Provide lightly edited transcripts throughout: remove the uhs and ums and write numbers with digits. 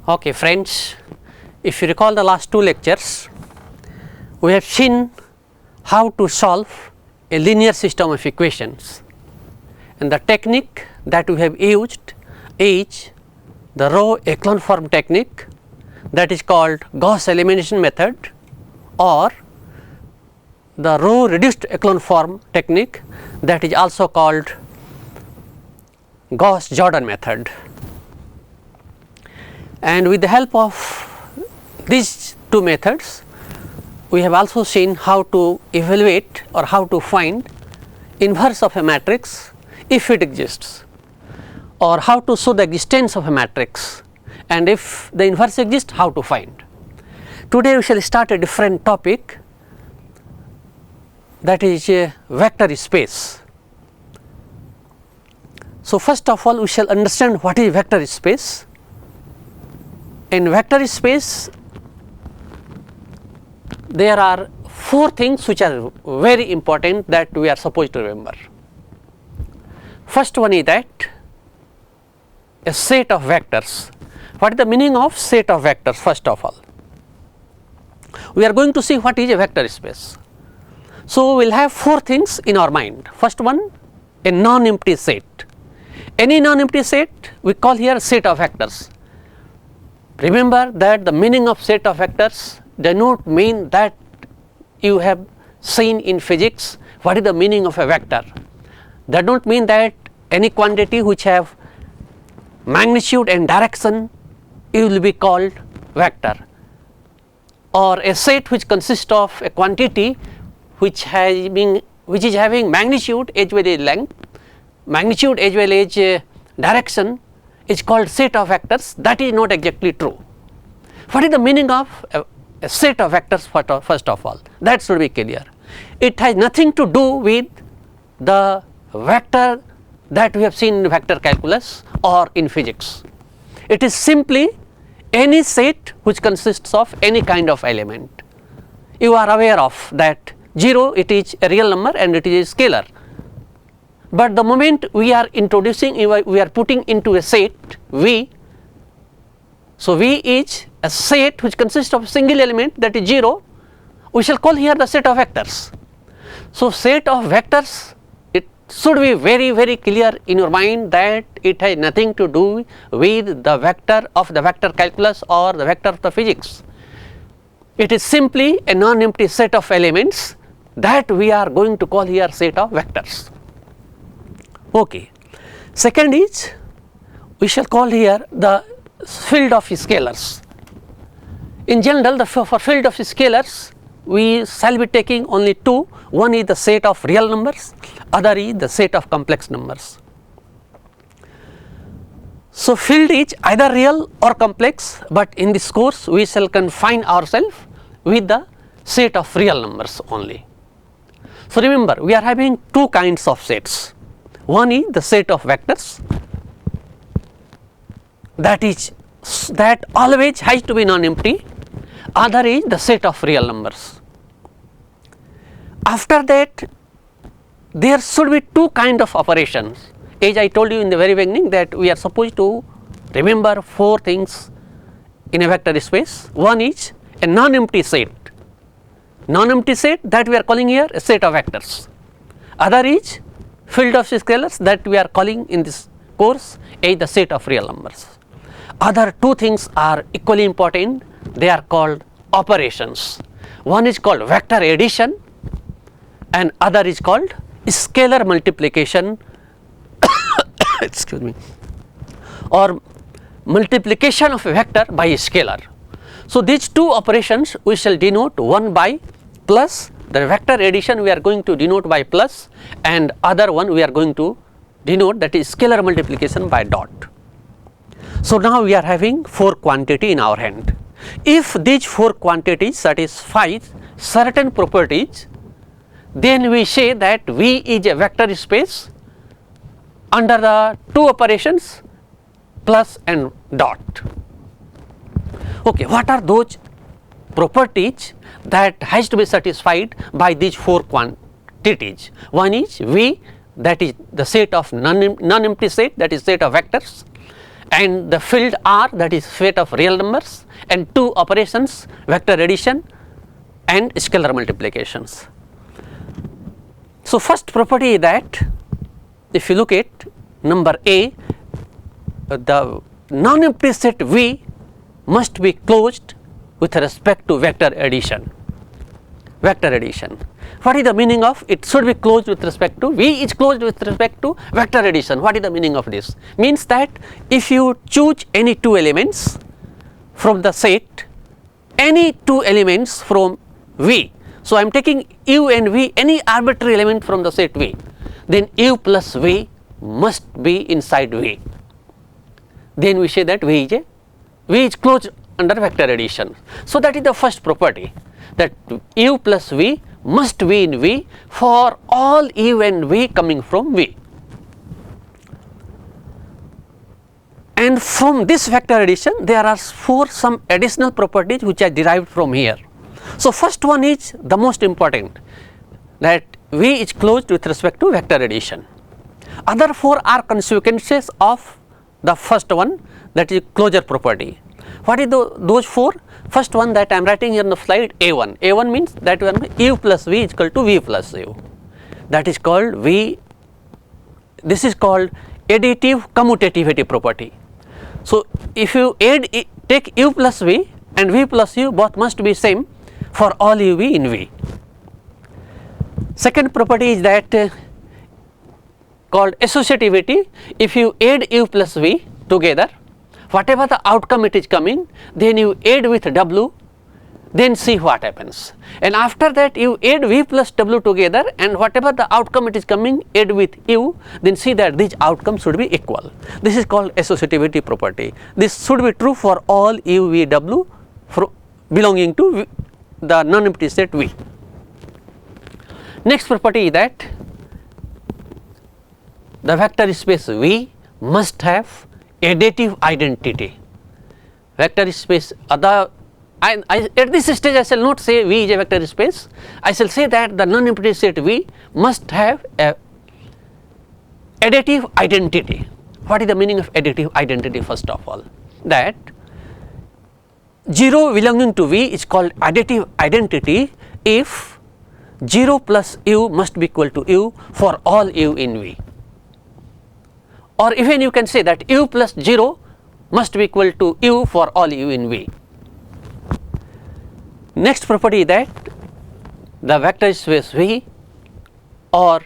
Okay friends, if you recall the last two lectures, we have seen how to solve a linear system of equations, and the technique that we have used is the row echelon form technique, that is called Gauss elimination method, or the row reduced echelon form technique, that is also called Gauss Jordan method. And with the help of these two methods, we have also seen how to evaluate or how to find inverse of a matrix if it exists, or how to show the existence of a matrix, and if the inverse exists, how to find. Today we shall start a different topic, that is a vector space. So first of all, we shall understand what is vector space. In vector space, there are four things which are very important that we are supposed to remember. First one is that a set of vectors. What is the meaning of set of vectors? First of all, we are going to see what is a vector space. So we will have four things in our mind. First one, a non-empty set. Any non-empty set we call here a set of vectors. Remember that the meaning of set of vectors does not mean that you have seen in physics what is the meaning of a vector. That don't mean that any quantity which have magnitude and direction it will be called vector, or a set which consists of a quantity which is having magnitude as well as length, magnitude as well as direction is called set of vectors. That is not exactly true. What is the meaning of a set of vectors? First of all, that should be clear. It has nothing to do with the vector that we have seen in vector calculus or in physics. It is simply any set which consists of any kind of element. You are aware of that 0, it is a real number and it is a scalar. But the moment we are introducing, we are putting into a set V. So V is a set which consists of a single element, that is 0. We shall call here the set of vectors. So set of vectors, it should be very clear in your mind that it has nothing to do with the vector of the vector calculus or the vector of the physics. It is simply a non-empty set of elements that we are going to call here set of vectors. Okay. Second is, we shall call here the field of scalars. In general, for field of scalars, we shall be taking only two. One is the set of real numbers, other is the set of complex numbers. So field is either real or complex, but in this course we shall confine ourselves with the set of real numbers only. So remember, we are having two kinds of sets. One is the set of vectors, that always has to be non-empty. Other is the set of real numbers. After that, there should be two kind of operations. As I told you in the very beginning that we are supposed to remember four things in a vector space. One is a non-empty set. Non-empty set, that we are calling here a set of vectors. Other is field of scalars, that we are calling in this course as the set of real numbers. Other two things are equally important. They are called operations. One is called vector addition and other is called scalar multiplication excuse me, or multiplication of a vector by a scalar. So these two operations we shall denote, one by plus, the vector addition we are going to denote by plus, and other one we are going to denote, that is scalar multiplication, by dot. So now we are having four quantity in our hand. If these four quantities satisfy certain properties, then we say that V is a vector space under the two operations plus and dot. Okay, what are those properties that has to be satisfied by these four quantities? One is V, that is the set of non-empty set, that is set of vectors, and the field R, that is set of real numbers, and two operations, vector addition and scalar multiplications. So, first property is that if you look at number A, the non-empty set V must be closed with respect to vector addition. Vector addition. What is the meaning of it should be closed with respect to? V is closed with respect to vector addition. What is the meaning of this? Means that if you choose any two elements from the set, any two elements from V. So, I am taking U and V, any arbitrary element from the set V, then U plus V must be inside V. Then we say that V is closed under vector addition. So, that is the first property, that U plus V must be in V for all U and V coming from V. And from this vector addition, there are some additional properties which are derived from here. So, first one is the most important, that V is closed with respect to vector addition. Other four are consequences of the first one, that is closure property. What is those four? First one that I am writing here on the slide, A1. A1 means that one U plus V is equal to V plus U. That is called V. This is called additive commutativity property. So, if you take U plus V and V plus U, both must be same for all UV in V. Second property is that called associativity. If you add U plus V together, whatever the outcome it is coming, then you add with W, then see what happens. And after that you add V plus W together, and whatever the outcome it is coming, add with U, then see that these outcomes should be equal. This is called associativity property. This should be true for all U, V, W belonging to the non-empty set V. Next property is that the vector space V must have additive identity. Vector space, at this stage I shall not say V is a vector space. I shall say that the non-empty set V must have a additive identity. What is the meaning of additive identity? First of all, that 0 belonging to V is called additive identity if 0 plus U must be equal to U for all U in V. Or even you can say that U plus 0 must be equal to U for all U in V. Next property is that the vector space V or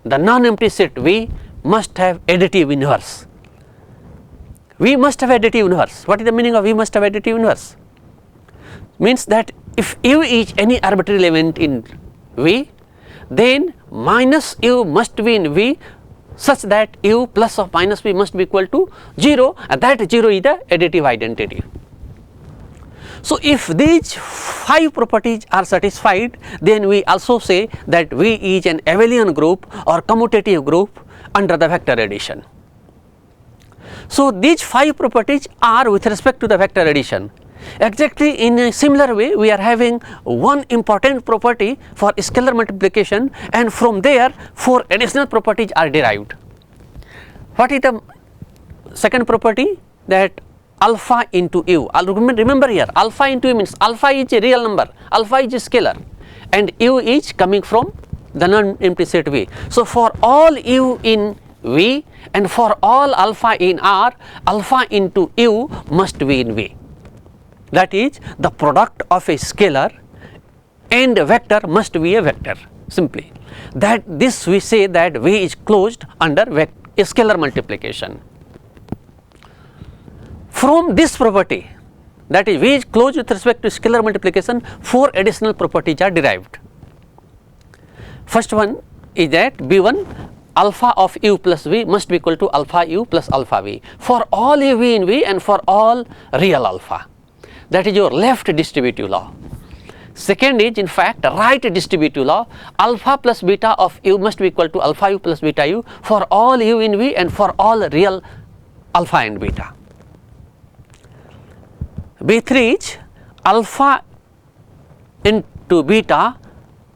the non-empty set V must have additive inverse. V must have additive inverse. What is the meaning of V must have additive inverse? Means that if U is any arbitrary element in V, then minus U must be in V such that U plus or minus V must be equal to 0, and that 0 is the additive identity. So, if these 5 properties are satisfied, then we also say that V is an abelian group or commutative group under the vector addition. So, these 5 properties are with respect to the vector addition. Exactly in a similar way, we are having one important property for scalar multiplication, and from there 4 additional properties are derived. What is the second property? That alpha into U. Remember here, alpha into U means alpha is a real number, alpha is a scalar, and U is coming from the non-empty set V. So, for all U in V and for all alpha in R, alpha into U must be in V. That is, the product of a scalar and a vector must be a vector, simply. That this we say that V is closed under scalar multiplication. From this property, that is V is closed with respect to scalar multiplication, 4 additional properties are derived. First one is that B1, alpha of U plus V must be equal to alpha U plus alpha V for all U V in V and for all real alpha. That is your left distributive law. Second is in fact right distributive law, alpha plus beta of U must be equal to alpha U plus beta U for all U in V and for all real alpha and beta. B3 is alpha into beta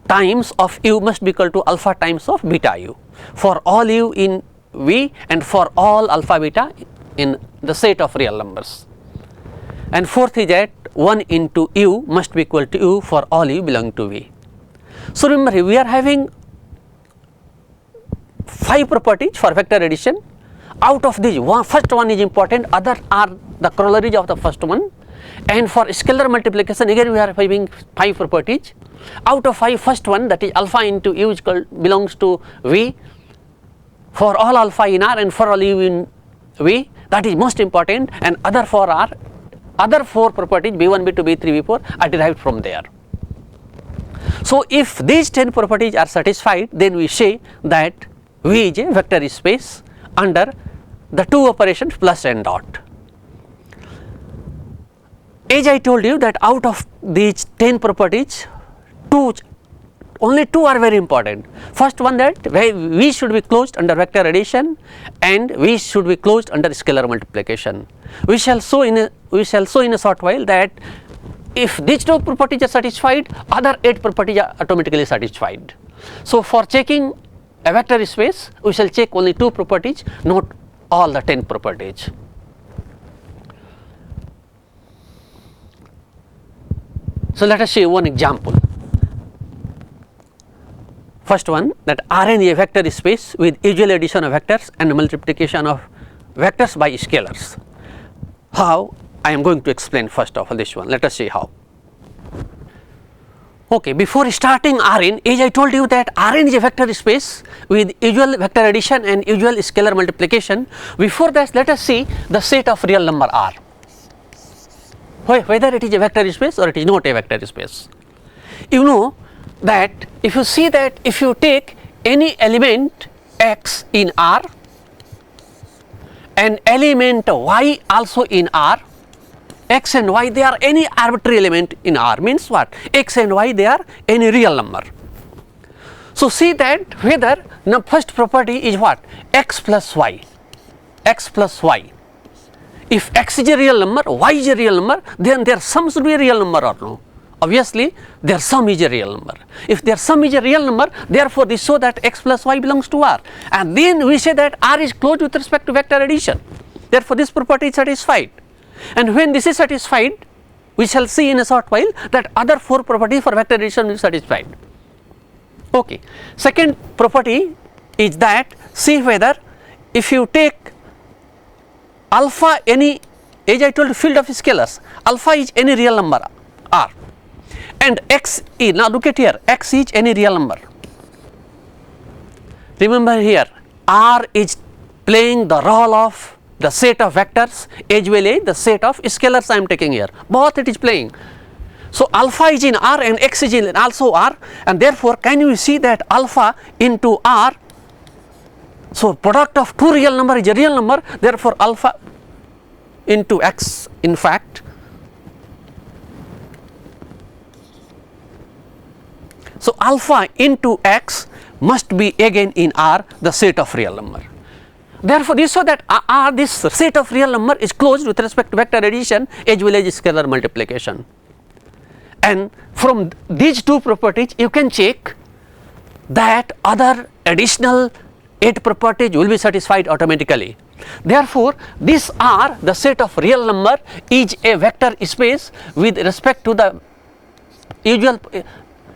times of U must be equal to alpha times of beta U for all U in V and for all alpha beta in the set of real numbers. And fourth is that 1 into u must be equal to u for all u belonging to V. So, remember we are having 5 properties for vector addition. Out of these, first one is important, other are the corollaries of the first one. And for scalar multiplication, again we are having 5 properties. Out of 5, first one, that is alpha into u is belongs to V for all alpha in R and for all u in V, that is most important, and other 4 are other 4 properties B1, B2, B3, B4 are derived from there. So, if these 10 properties are satisfied, then we say that V is a vector space under the 2 operations plus and dot. As I told you that out of these 10 properties, only 2 are very important. First one, that V should be closed under vector addition and V should be closed under scalar multiplication. We shall show in a short while that if these 2 properties are satisfied, other 8 properties are automatically satisfied. So, for checking a vector space, we shall check only 2 properties, not all the 10 properties. So, let us see one example. First one, that Rn is a vector space with usual addition of vectors and multiplication of vectors by scalars. How? I am going to explain first of all this one. Let us see how. Okay, before starting Rn, as I told you that Rn is a vector space with usual vector addition and usual scalar multiplication. Before that, let us see the set of real number R, whether it is a vector space or it is not a vector space. You know that if you see that if you take any element x in R and element y also in R, x and y, they are any arbitrary element in R, means what? X and y, they are any real number. So, see that whether the first property is what? X plus y, x plus y. If x is a real number, y is a real number, then their sum should be a real number or no? Obviously, their sum is a real number. If their sum is a real number, therefore, this shows that x plus y belongs to R. And then we say that R is closed with respect to vector addition. Therefore, this property is satisfied. And when this is satisfied, we shall see in a short while that other 4 properties for vector addition will be satisfied. Okay. Second property is that, see whether if you take alpha any, as I told you, field of scalars, alpha is any real number R and x is, now look at here, x is any real number. Remember here, R is playing the role of the set of vectors as well as the set of scalars I am taking here, both it is playing. So, alpha is in R and x is in also R, and therefore, can you see that alpha into R, so product of 2 real number is a real number, therefore, alpha into x in fact. So, alpha into x must be again in R the set of real number. Therefore, this shows that this set of real number is closed with respect to vector addition as well as scalar multiplication. And from these 2 properties, you can check that other additional 8 properties will be satisfied automatically. Therefore, this R, the set of real number, is a vector space with respect to the usual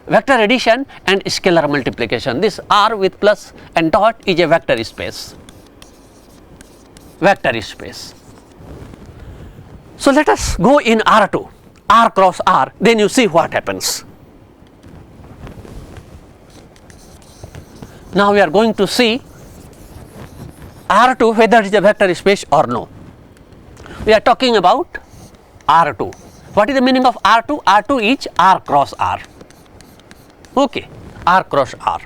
vector addition and scalar multiplication. This R with plus and dot is a vector space. Vector space. So, let us go in R2, R cross R, then you see what happens. Now, we are going to see R2 whether it is a vector space or no. We are talking about R2. What is the meaning of R2? R2 is R cross R. Okay, R cross R.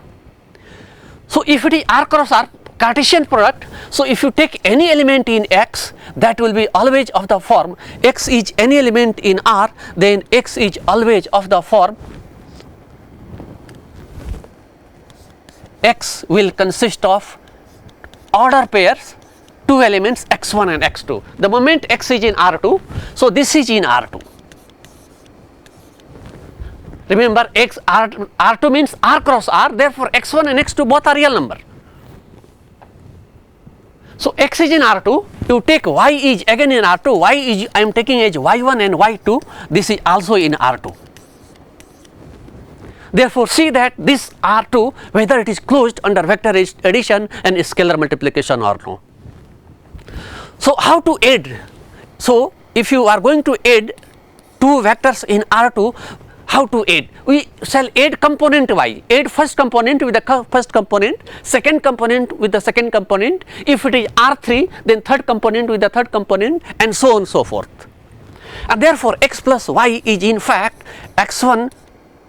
So, if it is R cross R, Cartesian product. So, if you take any element in X, that will be always of the form X is any element in R, then X is always of the form X will consist of order pairs 2 elements x1 and x2. The moment X is in R2, so this is in R2. Remember, R2 means R cross R, therefore x1 and x2 both are real number. So, x is in R2 you take y is again in R2, y is I am taking as y1 and y2, this is also in R2. Therefore, see that this R2 whether it is closed under vector addition and scalar multiplication or no. So, how to add? So, if you are going to add two vectors in R2, how to add? We shall add component y, add first component with the first component, second component with the second component. If it is R3, then third component with the third component, and so on and so forth. And therefore, x plus y is in fact x1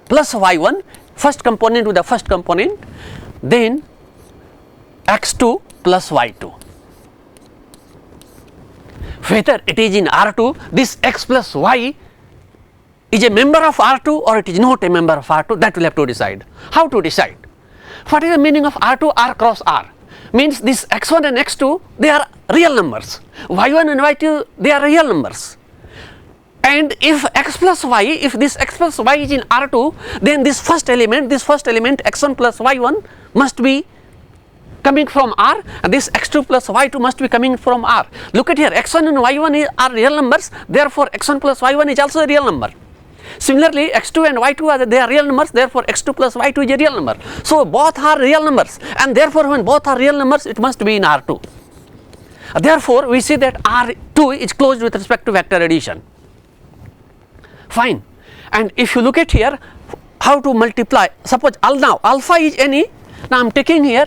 plus y1, first component with the first component, then x2 plus y2. Whether it is in R2, this x plus y is a member of R2 or it is not a member of R2, that we will have to decide. How to decide? What is the meaning of R2 R cross R? Means this x1 and x2, they are real numbers, y1 and y2, they are real numbers. And if x plus y, if this x plus y is in R2, then this first element x1 plus y1 must be coming from R, and this x2 plus y2 must be coming from R. Look at here, x1 and y1 are real numbers, therefore x1 plus y1 is also a real number. Similarly, x2 and y2 they are real numbers, therefore x2 plus y2 is a real number. So both are real numbers, and therefore when both are real numbers, it must be in R2. Therefore, we see that R2 is closed with respect to vector addition. Fine. And if you look at here, how to multiply? Suppose now alpha is any. Now I am taking here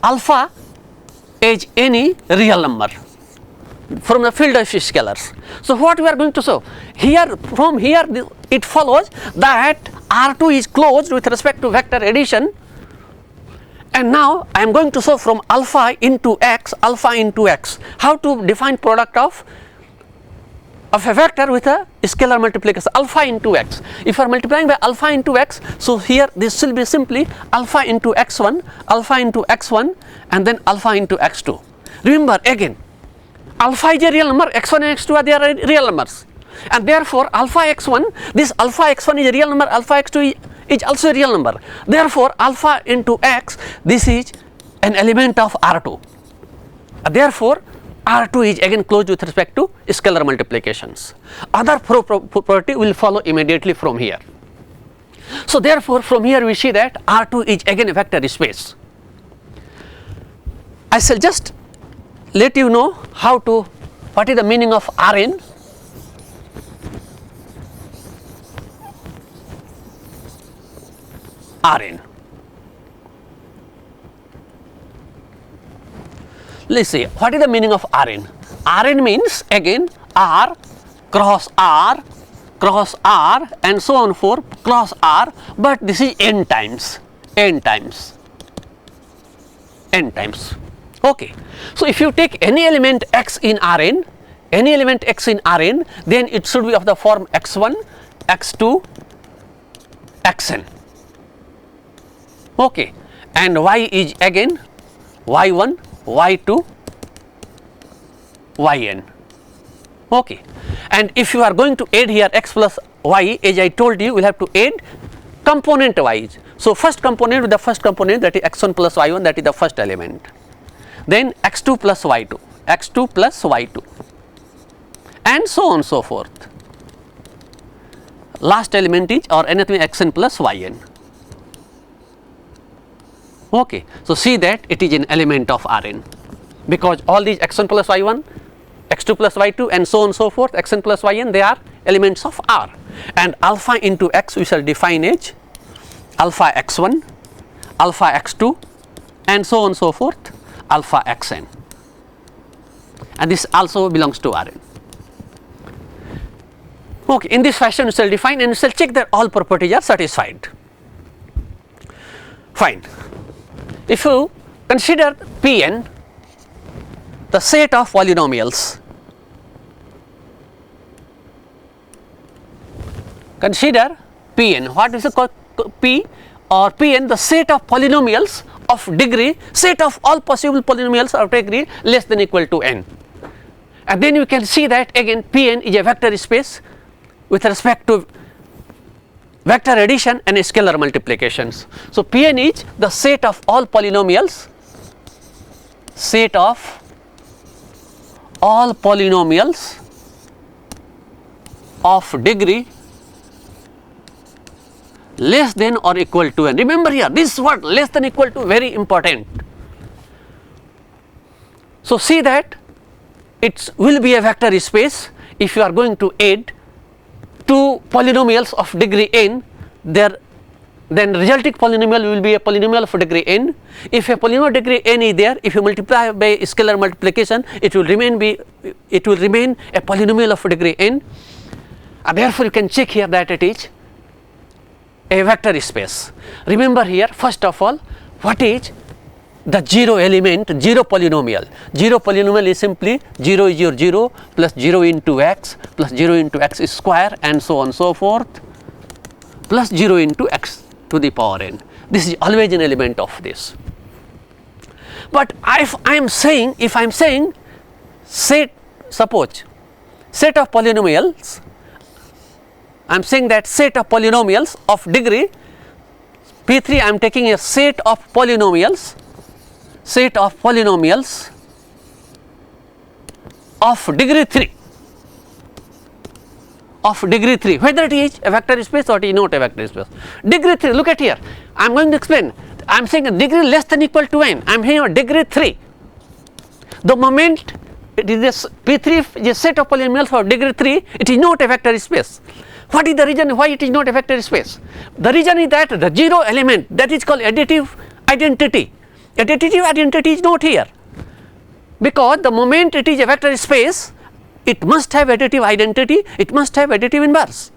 alpha as any real number from the field of scalars. So what we are going to show here, from here it follows that R2 is closed with respect to vector addition, and now I am going to show from alpha into x, how to define product of a vector with a scalar multiplication, alpha into x. If you are multiplying by alpha into x, so here this will be simply alpha into x1, and then alpha into x2. Remember again, alpha is a real number, x1 and x2 are their real numbers, and therefore alpha x1, this alpha x1 is a real number, alpha x2 is also a real number. Therefore, alpha into x, this is an element of R2. Therefore, R2 is again closed with respect to scalar multiplications. Other property will follow immediately from here. So therefore, from here we see that R2 is again a vector space. I shall just let you know what is the meaning of Rn. Rn. Let us see what is the meaning of Rn. Rn means again R cross R and so on for cross R, but this is n times. Okay. So if you take any element x in Rn, then it should be of the form x1, x2, xn. Okay. And y is again y1, y2, yn. Okay. And if you are going to add here x plus y, as I told you, we will have to add component wise. So first component with the first component, that is x1 plus y1, that is the first element. Then x2 plus y2, and so on so forth. Last element is or anything xn plus yn. Okay. So see that it is an element of Rn, because all these x1 plus y1, x2 plus y2 and so on so forth, xn plus yn, they are elements of R. And alpha into x we shall define as alpha x1, alpha x2 and so on so forth, alpha xn, and this also belongs to Rn. Okay. In this fashion we shall define and we shall check that all properties are satisfied. Fine. If you consider Pn the set of polynomials, consider Pn, what is called P or Pn, the set of polynomials of degree, set of all possible polynomials of degree less than equal to n. And then you can see that again Pn is a vector space with respect to vector addition and scalar multiplications. So Pn is the set of all polynomials, all polynomials of degree less than or equal to n. Remember here, this word less than equal to very important. So, see that it will be a vector space if you are going to add two polynomials of degree n, then resulting polynomial will be a polynomial of degree n. If a polynomial degree n is there, if you multiply by scalar multiplication, it will remain a polynomial of degree n. Therefore, you can check here that it is a vector space. Remember here, first of all, what is the 0 element, 0 polynomial? 0 polynomial is simply 0 is your 0 plus 0 into x plus 0 into x square and so on and so forth plus 0 into x to the power n. This is always an element of this. But if I am saying suppose set of polynomials, I am saying that set of polynomials of degree P3, I am taking a set of polynomials of degree 3, whether it is a vector space or it is not a vector space. Degree 3, look at here, I am going to explain. I am saying a degree less than equal to n, I am here degree 3. The moment it is P3 is a set of polynomials of degree 3, it is not a vector space. What is the reason why it is not a vector space? The reason is that the 0 element, that is called additive identity. Additive identity is not here, because the moment it is a vector space, it must have additive identity, it must have additive inverse.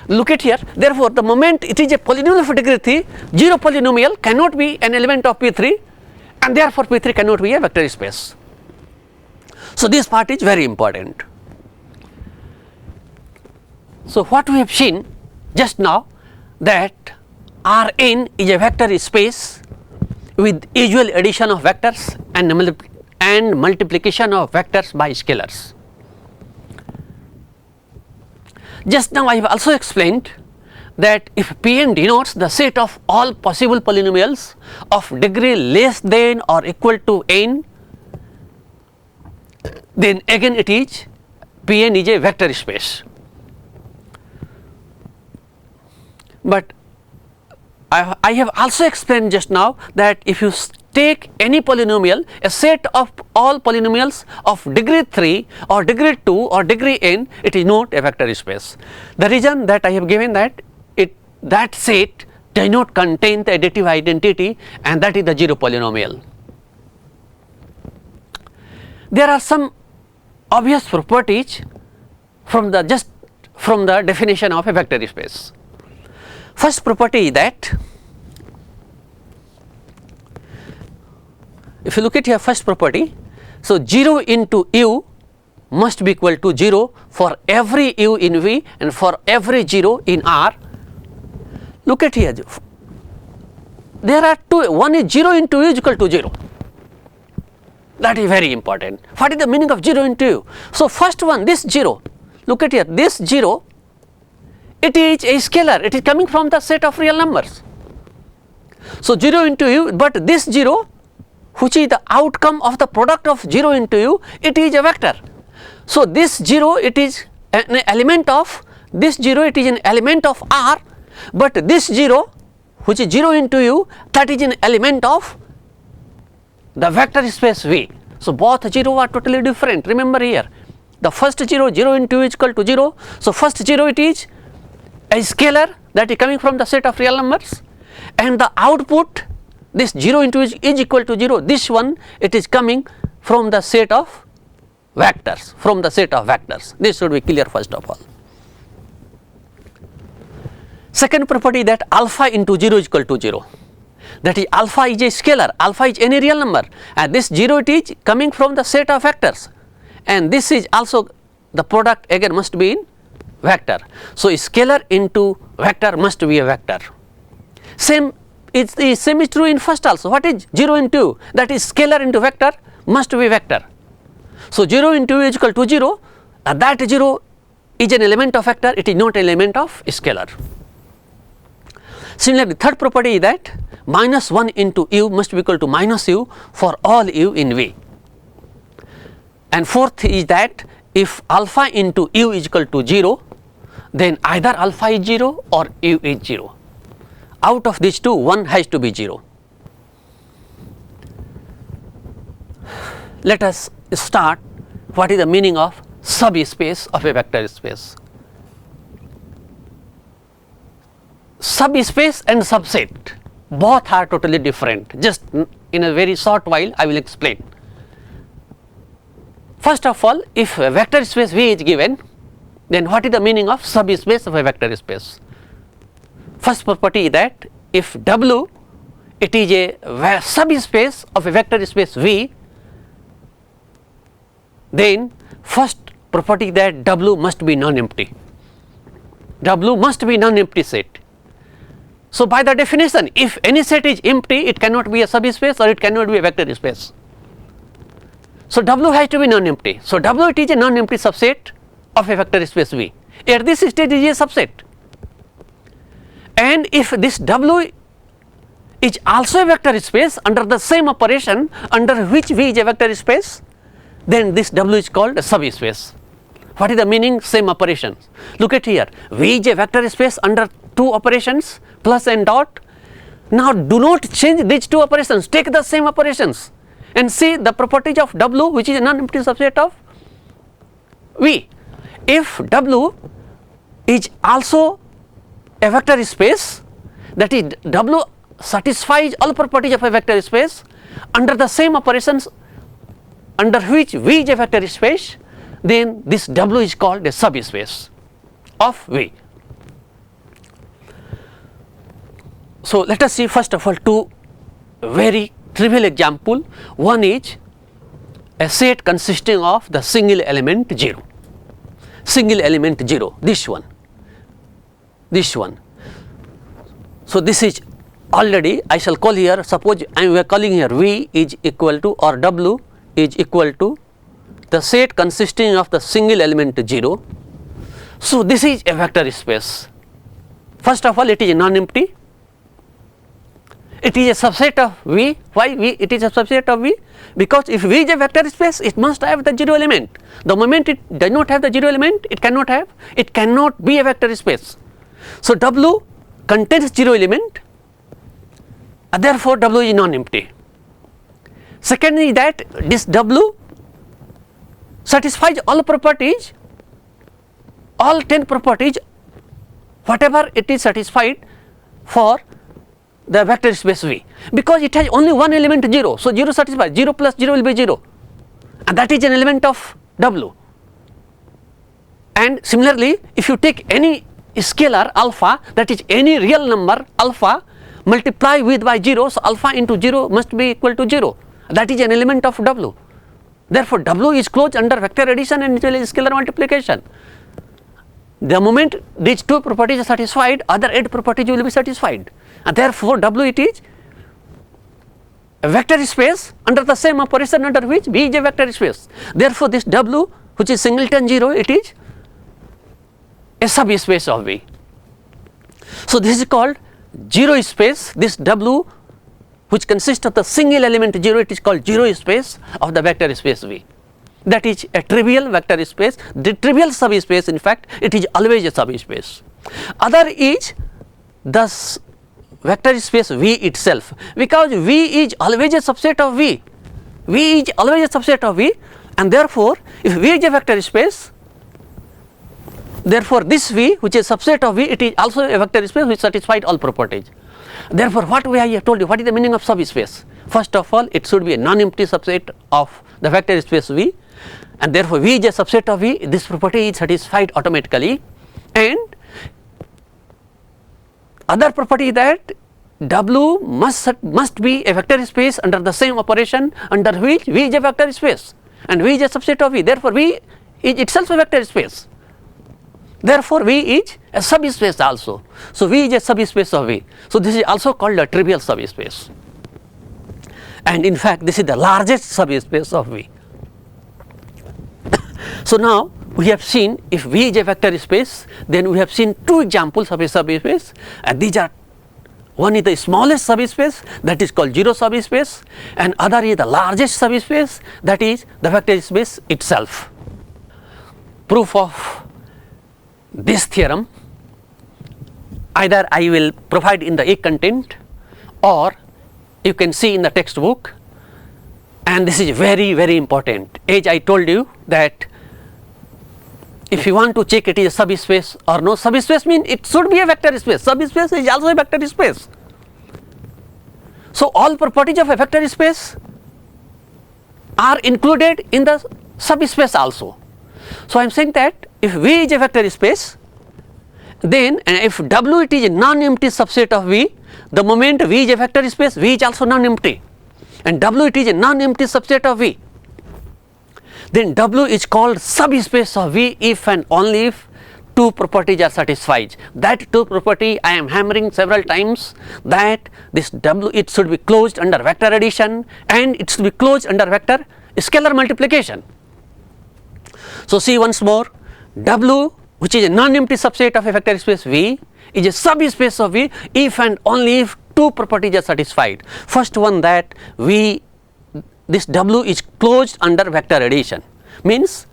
Look at here, therefore, the moment it is a polynomial of degree 3, 0 polynomial cannot be an element of P3, and therefore P3 cannot be a vector space. So, this part is very important. So, what we have seen just now, that Rn is a vector space with usual addition of vectors and multiplication of vectors by scalars. Just now I have also explained that if Pn denotes the set of all possible polynomials of degree less than or equal to n, then again it is Pn is a vector space. But I have also explained just now that if you take any polynomial, a set of all polynomials of degree 3 or degree 2 or degree n, it is not a vector space. The reason that I have given that that set does not contain the additive identity, and that is the 0 polynomial. There are some obvious properties from the definition of a vector space. First property is that if you look at your first property, so 0 into u must be equal to 0 for every u in V and for every 0 in R. Look at here, there are two, one is 0 into u is equal to 0. That is very important. What is the meaning of 0 into u? So, first one, this 0, look at here, this 0, it is a scalar, it is coming from the set of real numbers. So, 0 into u, but this 0 which is the outcome of the product of 0 into u, it is a vector. So, this 0, it is an element of this 0, it is an element of R, but this 0 which is 0 into u, that is an element of the vector space V. So, both 0 are totally different. Remember here, the first 0, 0 into u is equal to 0. So, first 0 it is a scalar that is coming from the set of real numbers, and the output, this 0 into u is equal to 0, this one it is coming from the set of vectors, This should be clear first of all. Second property, that alpha into 0 is equal to 0, that is alpha is a scalar, alpha is any real number, and this 0 it is coming from the set of vectors, and this is also the product again must be in vector. So, scalar into vector must be a vector. Same is true in first also. What is 0 into, that is scalar into vector must be vector. So, 0 into u is equal to 0, that 0 is an element of vector, it is not an element of scalar. Similarly, third property is that minus 1 into u must be equal to minus u for all u in V. And fourth is that if alpha into u is equal to 0, then either alpha is 0 or u is 0. Out of these two, one has to be 0. Let us start what is the meaning of subspace of a vector space. Subspace and subset both are totally different. Just in a very short while I will explain. First of all, if a vector space V is given, then what is the meaning of subspace of a vector space? First property is that if W it is a subspace of a vector space V, then first property that W must be non-empty. W must be non-empty set. So by the definition, if any set is empty, it cannot be a subspace or it cannot be a vector space. So W has to be non-empty. So W it is a non-empty subset of a vector space V. At this stage it is a subset. And if this W is also a vector space under the same operation under which V is a vector space, then this W is called a subspace. What is the meaning? Same operations. Look at here, V is a vector space under two operations, plus and dot. Now do not change these two operations, take the same operations and see the properties of W, which is a non-empty subset of V. If W is also a vector space, that is W satisfies all properties of a vector space under the same operations under which V is a vector space, then this W is called a subspace of V. So let us see first of all two very trivial example. One is a set consisting of the single element 0, this one. So this is already, I shall call here, suppose we are calling here V is equal to, or W is equal to the set consisting of the single element 0. So this is a vector space. First of all, it is non-empty. It is a subset of V. Why V? It is a subset of V because if V is a vector space, it must have the 0 element. The moment it does not have the 0 element, it cannot be a vector space. So W contains 0 element, and therefore W is non-empty. Second is that this W satisfies all properties, all 10 properties, whatever it is satisfied for the vector space V, because it has only one element 0. So 0 satisfies, 0 plus 0 will be 0, and that is an element of W. And similarly, if you take any scalar alpha, that is any real number alpha, multiply with by 0, so alpha into 0 must be equal to 0, that is an element of W. Therefore W is closed under vector addition and scalar multiplication. The moment these two properties are satisfied, other 8 properties will be satisfied, and therefore W it is a vector space under the same operation under which V is a vector space. Therefore this W, which is singleton 0, it is a subspace of V. So this is called 0 space. This W, which consists of the single element 0, it is called 0 space of the vector space V. That is a trivial vector space, the trivial subspace. In fact, it is always a subspace. Other is the vector space V itself, because V is always a subset of V. V is always a subset of V, and therefore if V is a vector space, therefore this V, which is a subset of V, it is also a vector space which satisfies all properties. Therefore what we have told you, what is the meaning of subspace? First of all, it should be a non-empty subset of the vector space V, and therefore V is a subset of V. This property is satisfied automatically. And other property is that W must be a vector space under the same operation under which V is a vector space, and V is a subset of V. Therefore V is itself a vector space. Therefore V is a subspace also. So V is a subspace of V. So this is also called a trivial subspace, and in fact this is the largest subspace of V. So now we have seen, if V is a vector space, then we have seen two examples of a subspace, and these are One is the smallest subspace, that is called 0 subspace, and other is the largest subspace, that is the vector space itself. Proof of this theorem, either I will provide in the A content or you can see in the textbook, and this is very, very important. As I told you that if you want to check it is a subspace or no, subspace means it should be a vector space, subspace is also a vector space. So, all properties of a vector space are included in the subspace also. So, I am saying that if V is a vector space, then if W it is a non-empty subset of V, the moment V is a vector space, V is also non-empty, and W it is a non-empty subset of V, then W is called subspace of V if and only if two properties are satisfied. That two property I am hammering several times, that this W it should be closed under vector addition and it should be closed under vector scalar multiplication. So, see once more, W which is a non-empty subset of a vector space V is a subspace of V if and only if two properties are satisfied. First one, that V, this W is closed under vector addition, means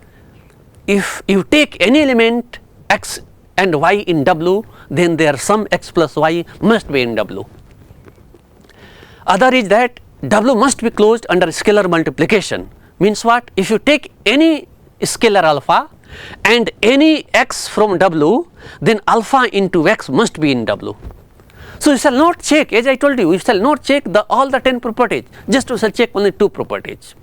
if you take any element x and y in W, then their sum x plus y must be in W. Other is that W must be closed under scalar multiplication, means what? If you take any scalar alpha and any x from W, then alpha into x must be in W. So, you shall not check, as I told you, you shall not check all the 10 properties, just you shall check only 2 properties,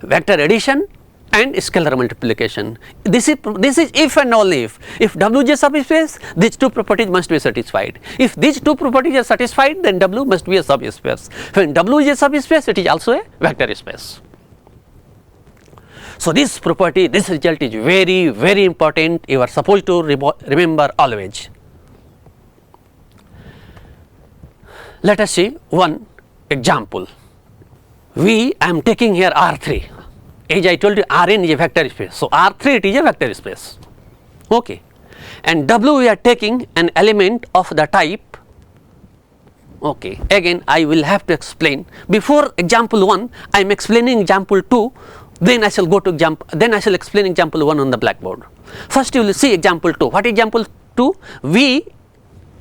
vector addition and scalar multiplication. This is if and only if W is a subspace, these 2 properties must be satisfied. If these 2 properties are satisfied, then W must be a subspace. When W is a subspace, it is also a vector space. So, this property, this result is very, very important, you are supposed to remember always. Let us see one example. I am taking here R3, as I told you Rn is a vector space. So, R3 it is a vector space, okay, and W we are taking an element of the type, okay. Again I will have to explain, before example 1 I am explaining example 2, then I shall go to then I shall explain example 1 on the blackboard. First you will see example 2. What is example 2? V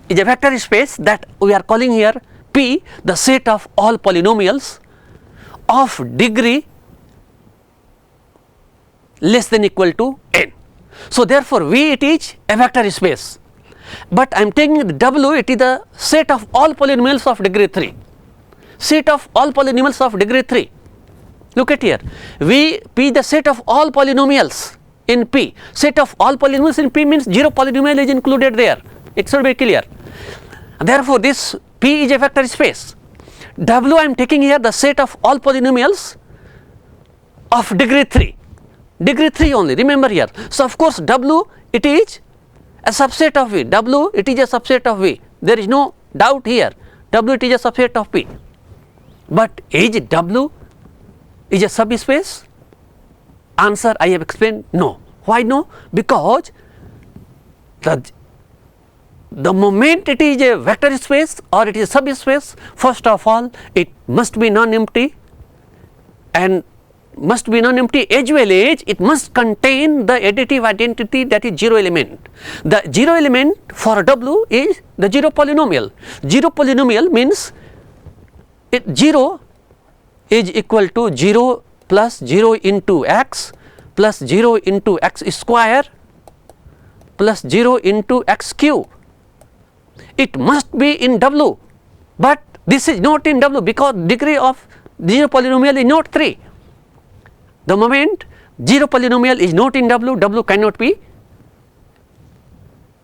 is a vector space that we are calling here P, the set of all polynomials of degree less than equal to n. So, therefore, V it is a vector space, but I am taking the W, it is the set of all polynomials of degree 3, set of all polynomials of degree 3. Look at here, V P the set of all polynomials in P, set of all polynomials in P means 0 polynomial is included there, it should be clear. Therefore, this P is a vector space. W I am taking here the set of all polynomials of degree 3, degree 3 only, remember here. So, of course, W it is a subset of V, W it is a subset of V, there is no doubt here, W it is a subset of P, but is W is a subspace? Answer I have explained, no. Why no? Because the moment it is a vector space or it is a subspace, first of all it must be non-empty, and must be non-empty as well as it must contain the additive identity, that is 0 element. The 0 element for W is the 0 polynomial. 0 polynomial means 0 is equal to 0 plus 0 into x plus 0 into x square plus 0 into x cube. It must be in W, but this is not in W because degree of 0 polynomial is not 3. The moment 0 polynomial is not in W, W cannot be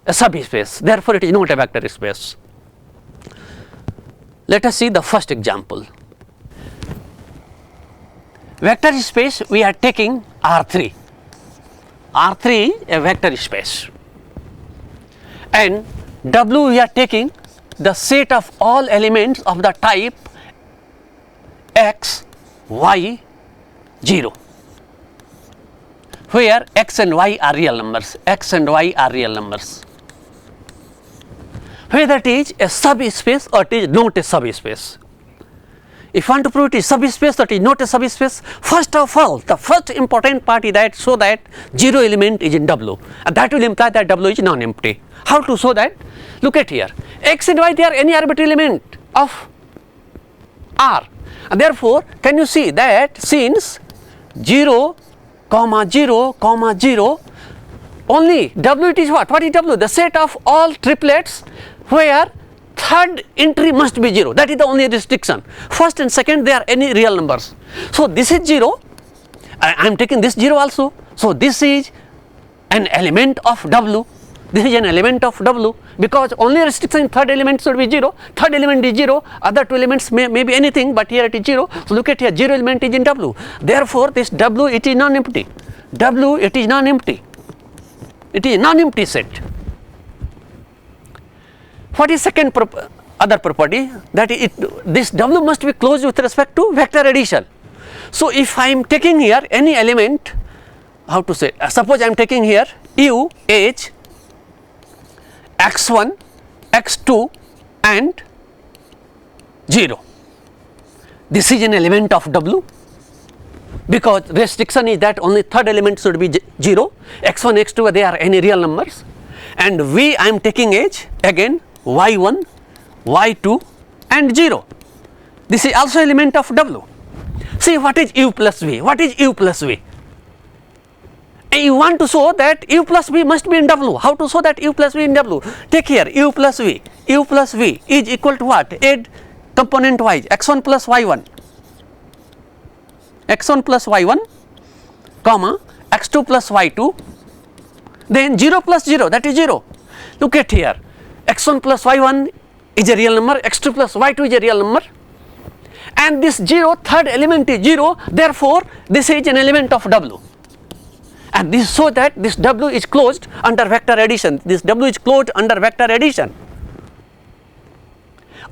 a subspace, therefore, it is not a vector space. Let us see the first example. Vector space we are taking R3, R3 a vector space, and W we are taking the set of all elements of the type x, y, 0, where x and y are real numbers, x and y are real numbers. whether it is a subspace or it is not a subspace. If you want to prove it is subspace or it is not a subspace, first of all, the first important part is that show that 0 element is in W, and that will imply that W is non-empty. How to show that? Look at here, x and y, they are any arbitrary element of R, and therefore can you see that since 0, 0, 0, only W, it is what? What is W? The set of all triplets where third entry must be 0. That is the only restriction. First and second, they are any real numbers. So this is 0. I am taking this 0 also. So this is an element of W. This is an element of W, because only restriction third element should be 0. Third element is 0. Other two elements may be anything, but here it is 0. So look at here, 0 element is in W. Therefore this W, it is non-empty. W, it is non-empty. It is non-empty set. What is second other property? That is this W must be closed with respect to vector addition. So if I am taking here any element, how to say, suppose I am taking here U, H, x1, x2 and 0. This is an element of W, because restriction is that only third element should be 0, x1, x2, they are any real numbers, and V I am taking H, again y1, y2 and 0. This is also element of W. See what is U plus V? What is U plus V? And you want to show that U plus V must be in W. How to show that U plus V in W? Take here U plus V. U plus V is equal to what? Add component wise x1 plus y1. x1 plus y1, comma x2 plus y2, then 0 plus 0, that is 0. Look at here, x1 plus y1 is a real number, x2 plus y2 is a real number, and this 0, third element is 0, therefore this is an element of W, and this so that this W is closed under vector addition. This W is closed under vector addition.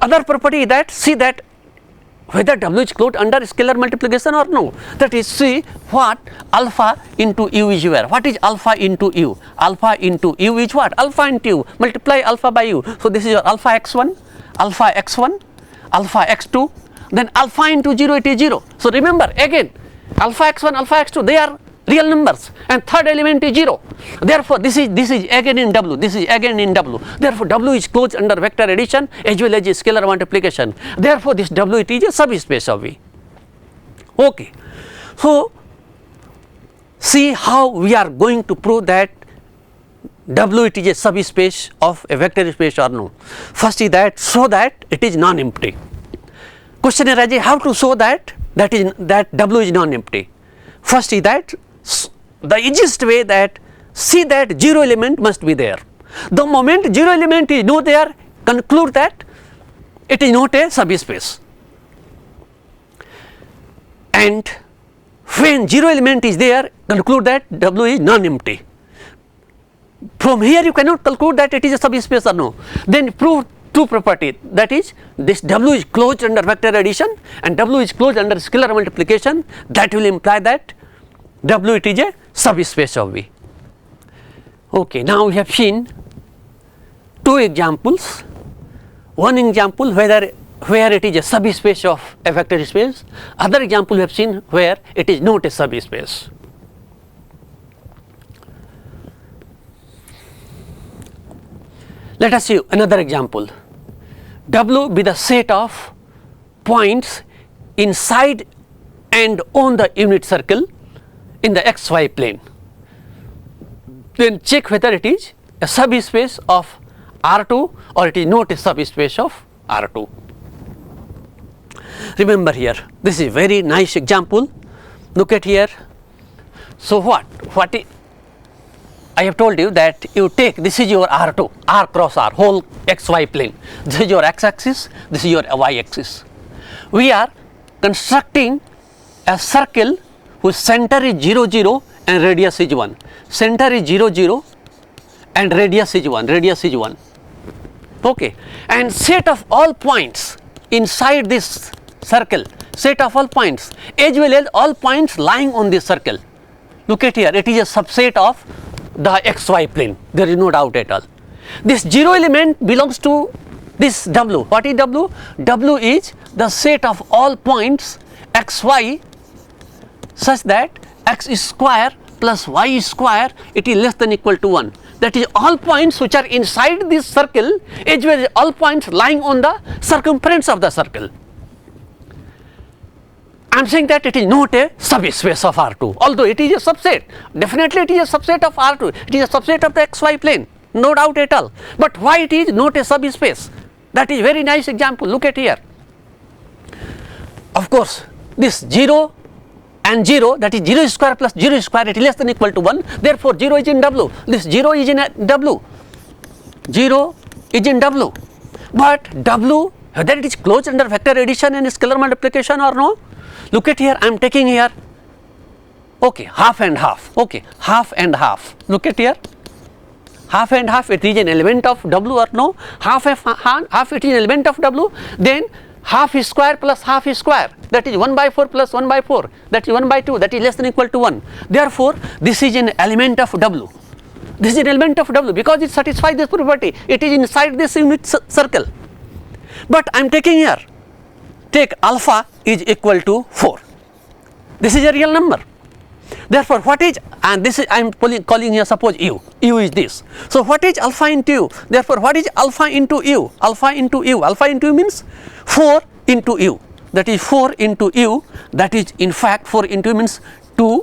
Other property is that, see that whether W is closed under scalar multiplication or no. That is, see what alpha into U is where. What is alpha into U? Alpha into U is what? Alpha into U. Multiply alpha by U. So this is your alpha x1, alpha x1, alpha x2, then alpha into 0, it is 0. So remember again, alpha x1, alpha x2, they are real numbers, and third element is 0. Therefore this is again in W, this is again in W. Therefore W is closed under vector addition as well as scalar multiplication. Therefore this W, it is a subspace of V. Okay. So see how we are going to prove that W, it is a subspace of a vector space or no. First is that show that it is non-empty. Question arises, how to show that W is non-empty. First is that the easiest way, that see that 0 element must be there. The moment 0 element is not there, conclude that it is not a subspace. And when 0 element is there, conclude that W is non-empty. From here you cannot conclude that it is a subspace or no. Then prove two property, that is this W is closed under vector addition and W is closed under scalar multiplication. That will imply that W, it is a subspace of V. Okay, now we have seen two examples. One example where it is a subspace of a vector space. Other example we have seen where it is not a subspace. Let us see another example. W be the set of points inside and on the unit circle in the xy plane. Then check whether it is a subspace of R2 or it is not a subspace of R2. Remember here, this is a very nice example. Look at here. So what I have told you that you take, this is your R2, R cross R, whole xy plane. This is your x-axis, this is your y-axis. We are constructing a circle whose center is 0, 0 and radius is 1. Center is 0, 0 and radius is 1, Okay. And set of all points inside this circle, set of all points as well as all points lying on this circle. Look at here, it is a subset of the xy plane, there is no doubt at all. This 0 element belongs to this W. What is W? W is the set of all points x, y such that x square plus y square it is less than equal to 1. That is all points which are inside this circle as well as all points lying on the circumference of the circle. I am saying that it is not a subspace of R2, although it is a subset. Definitely it is a subset of R2, it is a subset of the xy plane, no doubt at all. But why it is not a subspace? That is very nice example. Look at here. Of course, this 0 and 0, that is 0 square plus 0 square, it is less than equal to 1. Therefore, 0 is in W. This 0 is in W. 0 is in W. But W, whether it is closed under vector addition and scalar multiplication or no. Look at here, I am taking here, okay, half and half, okay, half and half. Look at here, half and half, it is an element of W or no? Half it is an element of W, then half is square plus half is square, that is 1 by 4 plus 1 by 4, that is 1 by 2, that is less than equal to 1. Therefore, this is an element of W. This is an element of W because it satisfies this property, it is inside this unit circle. But I am taking here, take alpha is equal to 4. This is a real number. Therefore, what is, and this is I am calling here suppose u is this. So, what is alpha into u? Therefore, what is alpha into u? Alpha into u, alpha into u means 4 into u, that is 4 into u, that is in fact 4 into u means 2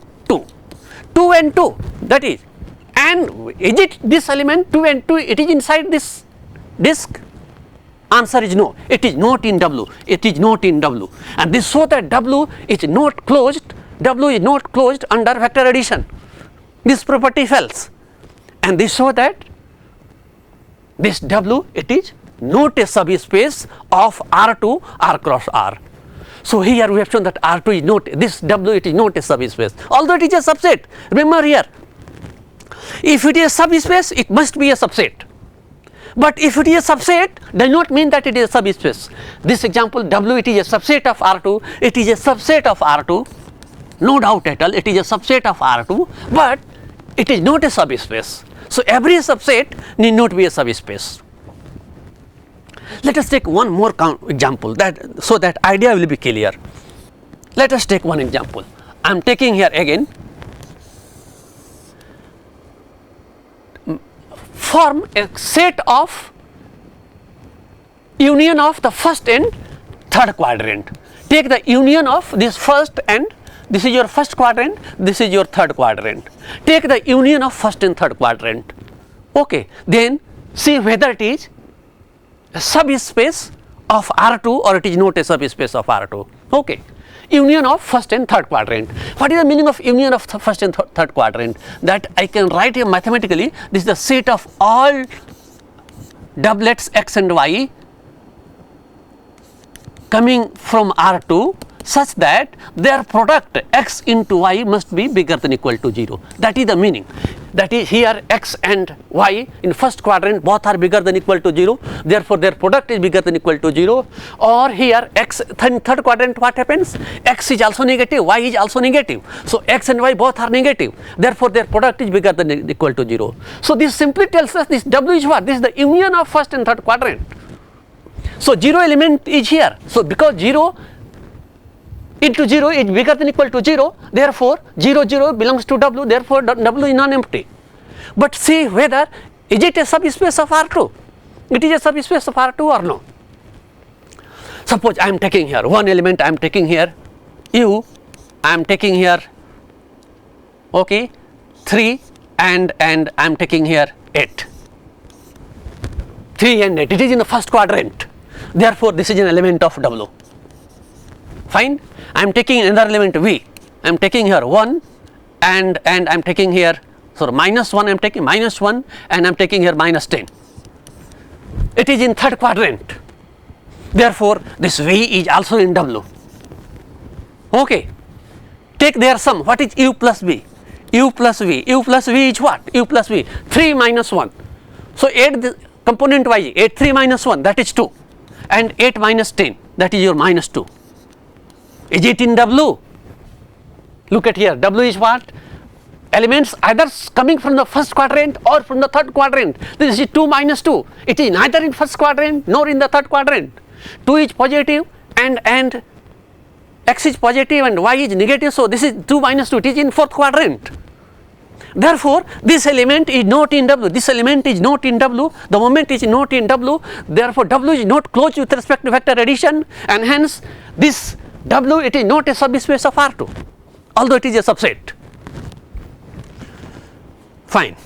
and 2, that is, and is it this element 2 and 2, it is inside this disk? Answer is no, it is not in W, it is not in W, and this shows that W is not closed, W is not closed under vector addition. This property fails, and this shows that this W, it is not a subspace of R2 R cross R. So, here we have shown that R2 is not, this W it is not a subspace, although it is a subset. Remember here, if it is a subspace, it must be a subset. But if it is a subset, does not mean that it is a subspace. This example W, it is a subset of R2, it is a subset of R2, no doubt at all, it is a subset of R2, but it is not a subspace. So, every subset need not be a subspace. Let us take one more example, that so that idea will be clear. Let us take one example. I am taking here again, form a set of union of the first and third quadrant. Take the union of this first and this is your first quadrant, this is your third quadrant. Take the union of first and third quadrant. Okay, then see whether it is a subspace of R2 or it is not a subspace of R2. Okay. Union of first and third quadrant. What is the meaning of union of first and third quadrant? That I can write here mathematically, this is the set of all doublets x and y coming from R2 such that their product x into y must be bigger than equal to 0. That is the meaning. That is, here x and y in first quadrant both are bigger than equal to 0, therefore their product is bigger than equal to 0. Or here x third quadrant, what happens? X is also negative, y is also negative. So, x and y both are negative, therefore their product is bigger than equal to 0. So, this simply tells us this W is what? This is the union of first and third quadrant. So, 0 element is here. So, because 0 into 0 is bigger than equal to 0, therefore 0 0 belongs to W, therefore W is non-empty. But see whether is it a subspace of R2? It is a subspace of R2 or no? Suppose I am taking here one element, I am taking here U, I am taking here okay 3 and I am taking here 8. 3 and 8, it is in the first quadrant, therefore this is an element of W. Fine. I am taking another element V, I am taking here 1 and I am taking here, so minus 1 I am taking minus 1 and I am taking here minus 10. It is in third quadrant, therefore this V is also in W. Okay. Take their sum, what is U plus V? U plus V, U plus V is what? U plus V, 3 minus 1. So, 8 the component wise, 8 3 minus 1, that is 2, and 8 minus 10, that is your minus 2. Is it in W? Look at here, W is what? elements either coming from the first quadrant or from the third quadrant. This is 2 minus 2. It is neither in first quadrant nor in the third quadrant. 2 is positive and x is positive and y is negative. So, this is 2 minus 2, it is in fourth quadrant. Therefore, this element is not in W, this element is not in W, the moment is not in W, therefore, W is not closed with respect to vector addition, and hence this W, it is not a subspace of R2, although it is a subset. Fine.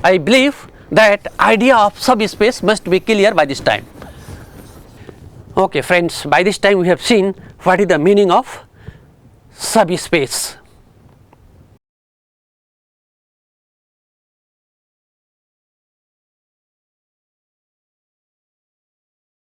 I believe that idea of subspace must be clear by this time. Okay friends, by this time we have seen what is the meaning of subspace.